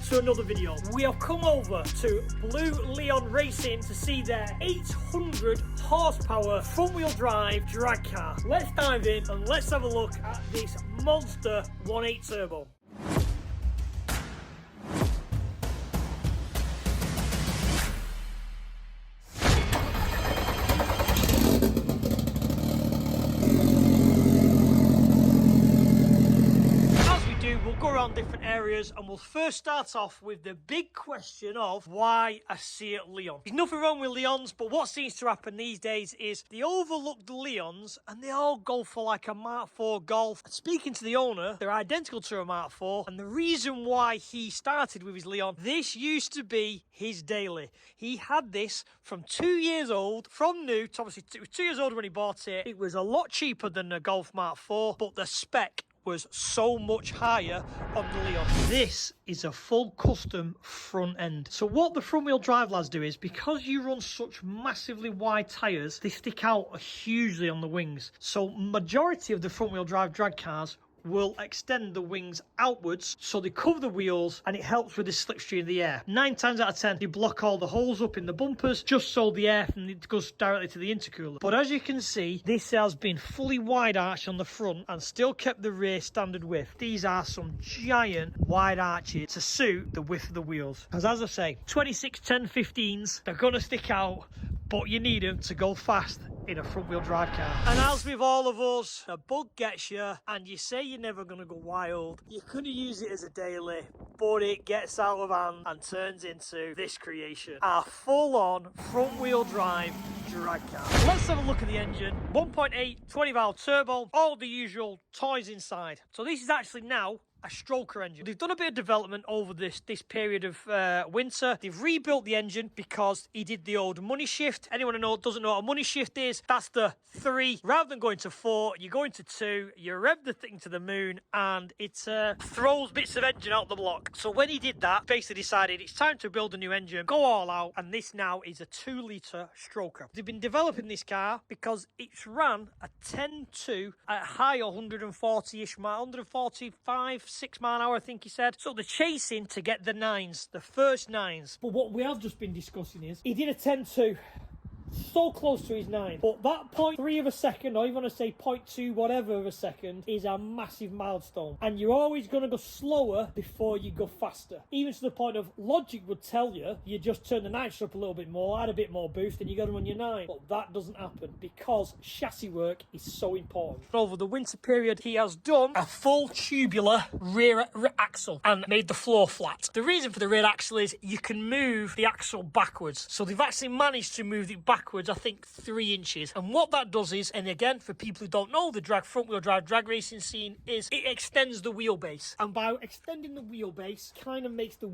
to another video. We have come over to Blue Leon Racing to see their 800 horsepower front wheel drive drag car. Let's dive in and let's have a look at this monster 1.8 turbo. We'll go around different areas and we'll first start off with the big question of why a Seat Leon. There's nothing wrong with Leons, but what seems to happen these days is they overlook the Leons and they all go for like a Mark IV Golf. And speaking to the owner, they're identical to a Mark IV, and the reason why he started with his Leon, this used to be his daily. He had this from 2 years old, from new to obviously it was 2 years old when he bought it. It was a lot cheaper than a Golf Mark IV, but the spec was so much higher on the Leon. This is a full custom front end. So what the front wheel drive lads do is, because you run such massively wide tyres, they stick out hugely on the wings. So majority of the front wheel drive drag cars will extend the wings outwards so they cover the wheels and it helps with the slipstream of the air. 9 times out of 10 they block all the holes up in the bumpers just so the air goes directly to the intercooler. But as you can see, this has been fully wide arched on the front and still kept the rear standard width. These are some giant wide arches to suit the width of the wheels. As I say, 26 10 15s, they're gonna stick out, but you need them to go fast in a front wheel drive car. And as with all of us, a bug gets you and you say you're never going to go wild. You could use it as a daily, but it gets out of hand and turns into this creation, a full-on front wheel drive drag car. Let's have a look at the engine. 1.8 20 valve turbo, all the usual toys inside. So this is actually now a stroker engine. They've done a bit of development over this period of winter. They've rebuilt the engine because he did the old money shift. Anyone who doesn't know what a money shift is, that's the 3. Rather than going to 4, you go into 2, you rev the thing to the moon, and it throws bits of engine out the block. So when he did that, basically decided it's time to build a new engine, go all out, and this now is a 2-litre stroker. They've been developing this car because it's ran a 10.2 at high 140-ish mile, 145, 6 mile an hour, I think he said. So they're chasing to get the 9s, the first 9s. But what we have just been discussing is, he did a 10.2, so close to his 9. But that 0.3 of a second, or even want to say 0.2 whatever of a second, is a massive milestone. And you're always going to go slower before you go faster. Even to the point of logic would tell you, you just turn the nitrous up a little bit more, add a bit more boost, and you got them on your 9. But that doesn't happen because chassis work is so important. Over the winter period, he has done a full tubular rear axle and made the floor flat. The reason for the rear axle is you can move the axle backwards. So they've actually managed to move it backwards, I think 3 inches. And what that does is, and again, for people who don't know the front wheel drive drag racing scene, is it extends the wheelbase. And by extending the wheelbase, kind of makes the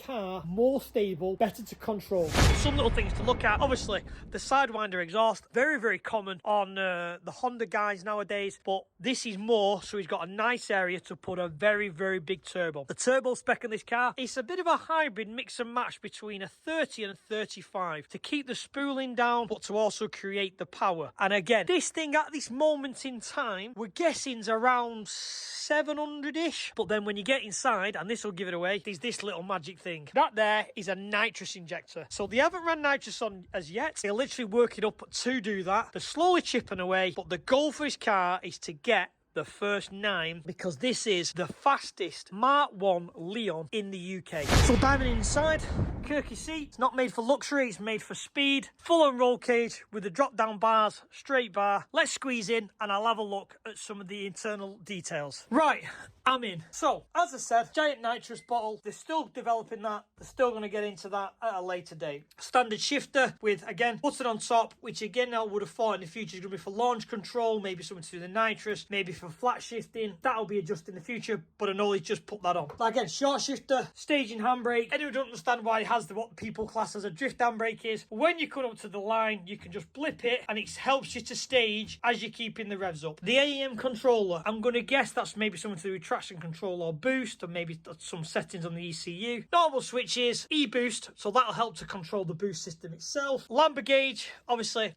car more stable, better to control. Some little things to look at. Obviously, the Sidewinder exhaust, very, very common on the Honda guys nowadays, but this is more, so he's got a nice area to put a very, very big turbo. The turbo spec on this car, it's a bit of a hybrid mix and match between a 30 and a 35 to keep the spooling down, but to also create the power. And again, this thing at this moment in time, we're guessing's around 700-ish. But then when you get inside, and this will give it away, there's this little magic thing. That there is a nitrous injector. So they haven't ran nitrous on as yet. They're literally working up to do that. They're slowly chipping away, but the goal for this car is to get the first 9, because this is the fastest Mark 1 Leon in the UK. So diving inside, Kirky seat. It's not made for luxury, it's made for speed. Full on roll cage with the drop down bars, straight bar. Let's squeeze in and I'll have a look at some of the internal details. Right, I'm in. So, as I said, giant nitrous bottle. They're still developing that. They're still going to get into that at a later date. Standard shifter with, again, button on top, which again I would have thought in the future is going to be for launch control, maybe something to do with the nitrous, maybe for flat shifting. That'll be adjusted in the future, but I know he's just put that on. But again, short shifter, staging handbrake. Anyone who doesn't understand why has what people class as a drift handbrake is. When you come up to the line, you can just blip it and it helps you to stage as you're keeping the revs up. The AEM controller, I'm going to guess that's maybe something to do with traction control or boost, or maybe some settings on the ECU. Normal switches, E-boost, so that'll help to control the boost system itself. Lambda gauge, obviously,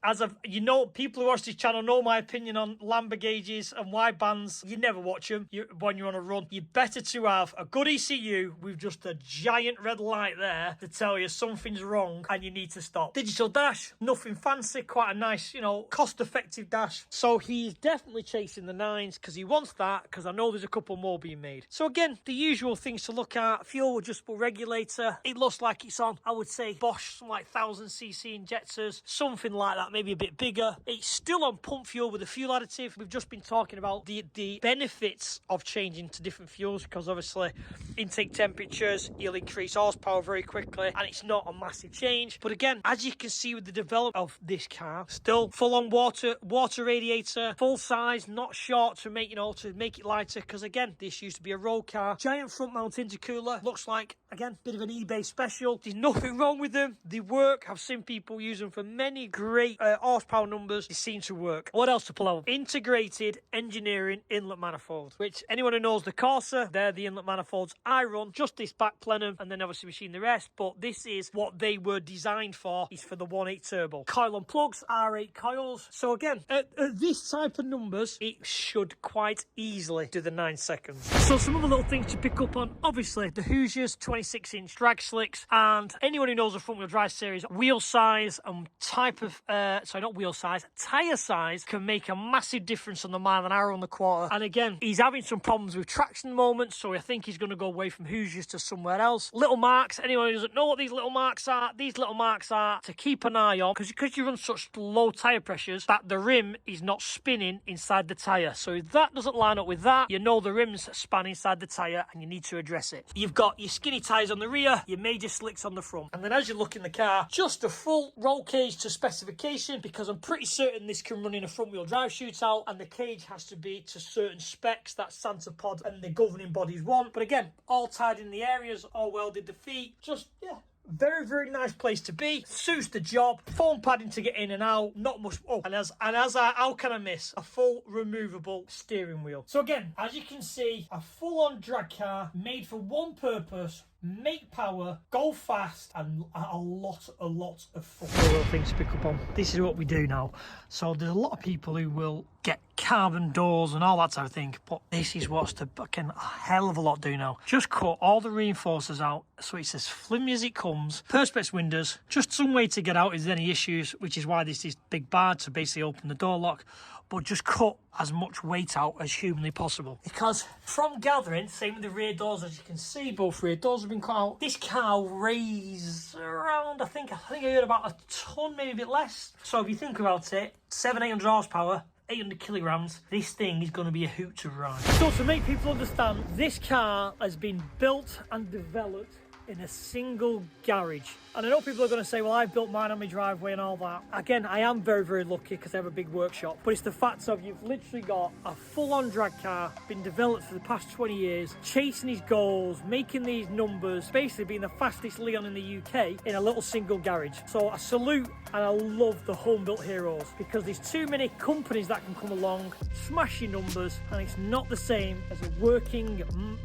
people who watch this channel know my opinion on lambda gauges and wide bands. You never watch them when you're on a run. You're better to have a good ECU with just a giant red light there to tell you something's wrong and you need to stop. Digital dash, nothing fancy, quite a nice, cost-effective dash. So he's definitely chasing the 9s because he wants that, because I know there's a couple more being made. So again, the usual things to look at: fuel adjustable regulator. It looks like it's on, I would say, Bosch, some like 1000cc injectors, something like that, maybe a bit bigger. It's still on pump fuel with a fuel additive. We've just been talking about the benefits of changing to different fuels, because obviously intake temperatures, you'll increase horsepower very quickly, and it's not a massive change. But again, as you can see with the development of this car, still full-on water radiator, full size, not short to make it lighter, because again, this used to be a road car. Giant front mount intercooler, looks like, again, bit of an eBay special. There's nothing wrong with them. They work. I've seen people use them for many great horsepower numbers. They seem to work. What else to pull out? Integrated engineering inlet manifold, which anyone who knows the Corsa, they're the inlet manifolds I run. Just this back plenum, and then obviously we've seen the rest, but this is what they were designed for, is for the 1.8 turbo. Coil on plugs, R8 coils. So again, at this type of numbers, it should quite easily do the 9 seconds. So some other little things to pick up on, obviously the Hoosiers 26-inch drag slicks, and anyone who knows the front wheel drive series, wheel size and type of tyre size can make a massive difference on the mile an hour on the quarter. And again, he's having some problems with traction moments, so I think he's going to go away from Hoosiers to somewhere else. Little marks, anyone who doesn't know what these little marks are to keep an eye on, because you run such low tyre pressures that the rim is not spinning inside the tyre. So if that doesn't line up with that, you know the rim's span inside the tyre and you need to address it. You've got your skinny tyres on the rear, your major slicks on the front, and then as you look in the car, just a full roll cage to specification, because I'm pretty certain this can run in a front wheel drive shootout, and the cage has to be to certain specs that Santa Pod and the governing bodies want. But again, all tied in the areas, all welded the feet, just, yeah, very, very nice place to be. Suits the job. Foam padding to get in and out. Not much. Oh, how can I miss a full removable steering wheel? So again, as you can see, a full-on drag car made for one purpose: make power, go fast, and a lot of fun. Little things to pick up on. This is what we do now. So there's a lot of people who will get carbon doors and all that type of thing, but this is what's the fucking hell of a lot do now. Just cut all the reinforcers out, so it's as flimsy as it comes. Perspex windows, just some way to get out if there's any issues, which is why this is big bar to basically open the door lock. But just cut as much weight out as humanly possible, because from gathering, same with the rear doors, as you can see, both rear doors have been cut out. This car weighs around, I think I heard about a ton, maybe a bit less. So if you think about it, 700-800 horsepower, 800 kilograms, this thing is going to be a hoot to ride. So to make people understand, this car has been built and developed in a single garage. And I know people are going to say, well, I built mine on my driveway and all that. Again, I am very, very lucky because I have a big workshop. But it's the fact of you've literally got a full-on drag car, been developed for the past 20 years, chasing his goals, making these numbers, basically being the fastest Leon in the UK in a little single garage. So I salute and I love the home-built heroes, because there's too many companies that can come along, smash your numbers, and it's not the same as a working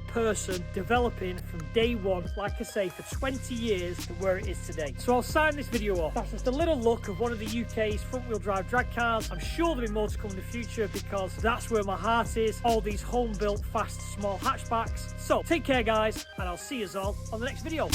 person developing from day one, like I say, for 20 years to where it is today. So I'll sign this video off. That's just a little look of one of the UK's front-wheel drive drag cars. I'm sure there'll be more to come in the future, because that's where my heart is, all these home-built, fast, small hatchbacks. So take care, guys, and I'll see you all on the next video.